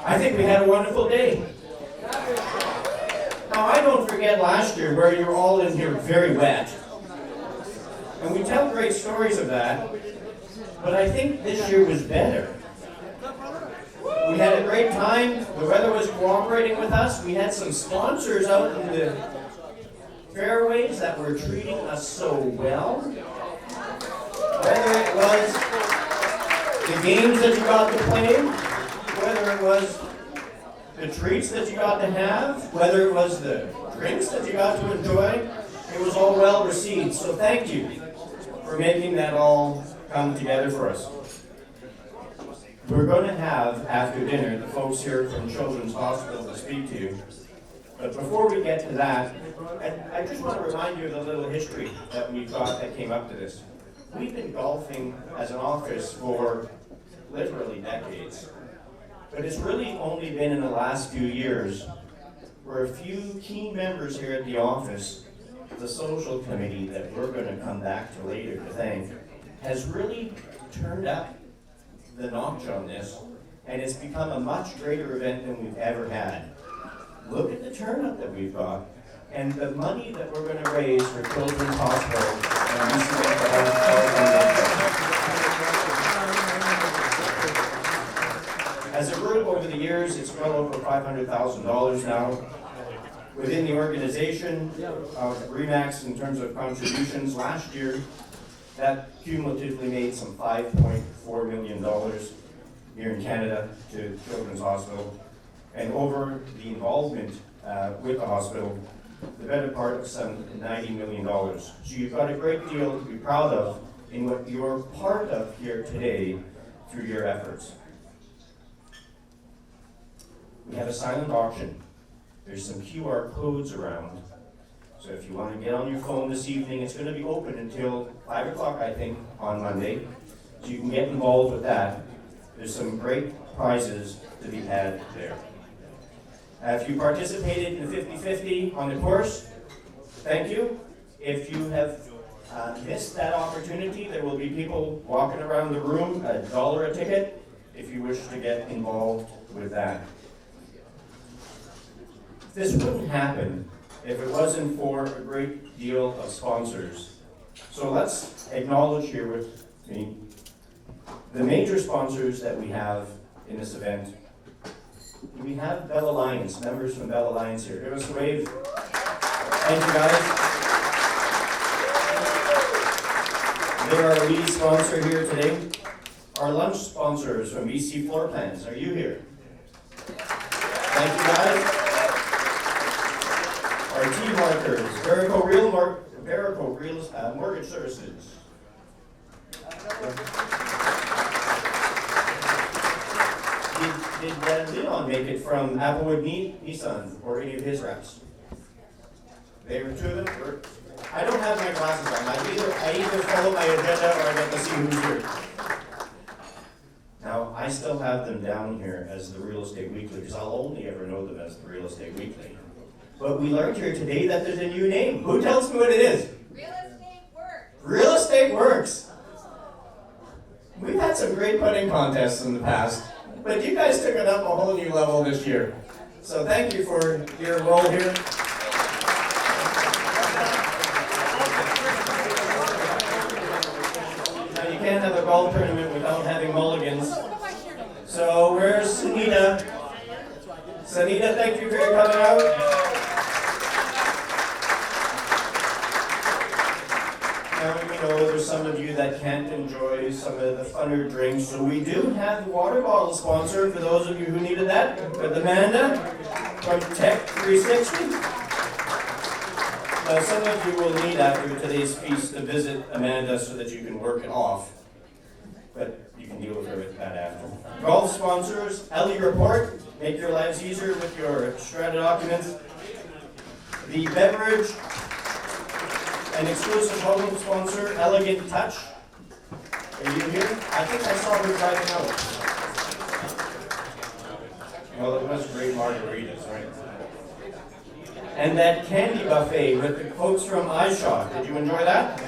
I think we had a wonderful day. Now, I don't forget last year where you were all in here very wet. And we tell great stories of that, but I think this year was better. We had a great time. The weather was cooperating with us. We had some sponsors out in the fairways that were treating us so well. Whether it was the games that you got to play, whether it was the treats that you got to have, whether it was the drinks that you got to enjoy, it was all well received. So thank you for making that all come together for us. We're going to have, after dinner, the folks here from Children's Hospital to speak to you. But before we get to that, I just want to remind you of the little history that we've got that came up to this. We've been golfing as an office for literally decades. But it's really only been in the last few years where a few key members here at the office, the social committee that we're going to come back to later to thank, has really turned up the notch on this, and it's become a much greater event than we've ever had. Look at the turnout that we've got, and the money that we're going to raise for Children's Hospital. And we see as a group over the years, it's well over $500,000 now. Within the organization of Remax, in terms of contributions, last year, that cumulatively made some $5.4 million here in Canada to Children's Hospital. And over the involvement with the hospital, the better part of some $90 million. So you've got a great deal to be proud of in what you're part of here today through your efforts. We have a silent auction. There's some QR codes around. So if you want to get on your phone this evening, it's going to be open until 5 o'clock, I think, on Monday. So you can get involved with that. There's some great prizes to be had there. If you participated in the 50-50 on the course, thank you. If you have missed that opportunity, there will be people walking around the room, $1 a ticket, if you wish to get involved with that. This wouldn't happen if it wasn't for a great deal of sponsors. So let's acknowledge here with me the major sponsors that we have in this event. We have Bell Alliance, members from Bell Alliance here. Give us a wave. Thank you, guys. They're our lead sponsor here today. Our lunch sponsors from BC Floor Plans, are you here? Thank you, guys. Our T markers, Verico Real Mortgage Services. Did Leon make it from Applewood Nissan or any of his reps? They were two of them? I don't have my glasses on. I either follow my agenda or I get to see who's here. Now, I still have them down here as the Real Estate Weekly because I'll only ever know them as the Real Estate Weekly. But we learned here today that there's a new name. Who tells me what it is? Real Estate Works. Real Estate Works. We've had some great putting contests in the past, but you guys took it up a whole new level this year. So thank you for your role here. Now you can't have a golf tournament without having mulligans. So where's Sanita? Sanita, thank you for your coming out. Now, we know there's some of you that can't enjoy some of the funner drinks, so we do have the water bottle sponsor for those of you who needed that, with Amanda from Tech 360. Now, some of you will need after today's feast to visit Amanda so that you can work it off, but you can deal with her with that after. Golf sponsors, Ellie Report, make your lives easier with your shredded documents. The beverage and exclusive home sponsor, Elegant Touch. Are you here? I think I saw her driving out. Well, it was great margaritas, right? And that candy buffet with the quotes from iShot. Did you enjoy that?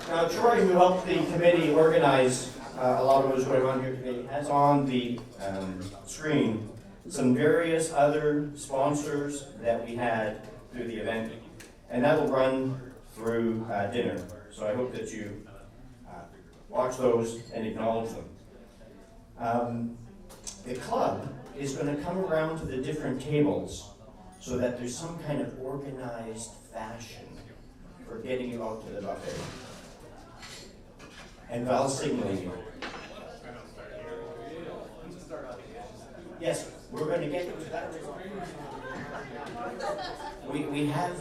Now, Troy, who helped the committee organize a lot of what was going on here today, has on the screen some various other sponsors that we had through the event, and that will run through dinner. So I hope that you watch those and acknowledge them. The club is going to come around to the different tables so that there's some kind of organized fashion for getting you out to the buffet. And Val's signaling you. Yes, we're going to get to that. We have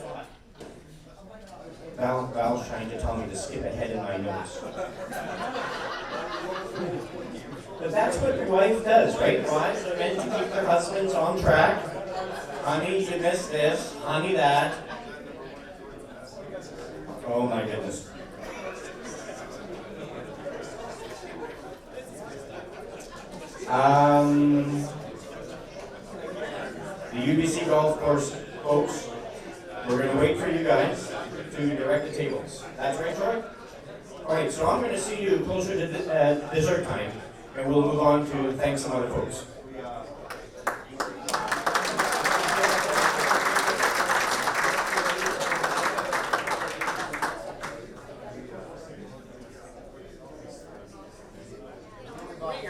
Val's trying to tell me to skip ahead in my notes. But that's what your wife does, right? Wives are meant to keep their husbands on track. Honey, you missed this. Honey, that. Oh my goodness. The UBC golf course folks, we're going to wait for you guys to direct the tables. That's right, Troy? All right, so I'm going to see you closer to dessert time, and we'll move on to thank some other folks. Wait,